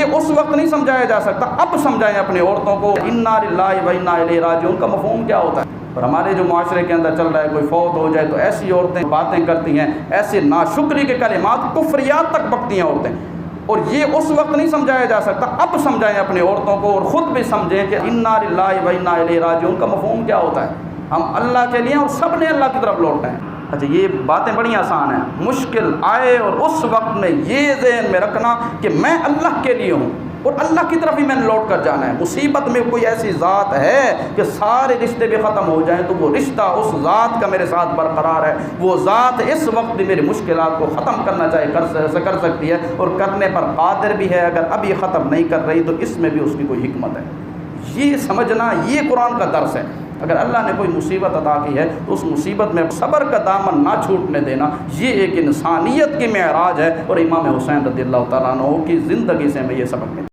یہ اس وقت نہیں سمجھایا جا سکتا، اب سمجھائیں اپنی عورتوں کو انا للہ و انا الیہ راجعون کا مفہوم کیا ہوتا ہے۔ اور ہمارے جو معاشرے کے اندر چل رہا ہے، کوئی فوت ہو جائے تو ایسی عورتیں باتیں کرتی ہیں، ایسے ناشکری کے کلمات، کفریات تک بکتی ہیں عورتیں، اور یہ اس وقت نہیں سمجھایا جا سکتا، اب سمجھائیں اپنی عورتوں کو، اور خود بھی سمجھیں کہ انا للہ و انا الیہ راجعون کا مفہوم کیا ہوتا ہے۔ ہم اللہ کے لیے اور سب نے اللہ کی طرف لوٹنا ہے۔ اچھا، یہ باتیں بڑی آسان ہیں، مشکل آئے اور اس وقت میں یہ ذہن میں رکھنا کہ میں اللہ کے لیے ہوں اور اللہ کی طرف ہی میں نے لوٹ کر جانا ہے۔ مصیبت میں کوئی ایسی ذات ہے کہ سارے رشتے بھی ختم ہو جائیں تو وہ رشتہ اس ذات کا میرے ساتھ برقرار ہے، وہ ذات اس وقت بھی میری مشکلات کو ختم کرنا چاہے کر سکتی ہے، اور کرنے پر قادر بھی ہے۔ اگر اب یہ ختم نہیں کر رہی تو اس میں بھی اس کی کوئی حکمت ہے۔ یہ سمجھنا، یہ قرآن کا درس ہے۔ اگر اللہ نے کوئی مصیبت عطا کی ہے تو اس مصیبت میں صبر کا دامن نہ چھوٹنے دینا، یہ ایک انسانیت کی معراج ہے، اور امام حسین رضی اللہ تعالیٰ عنہ کی زندگی سے ہمیں یہ سبق ملتا ہے۔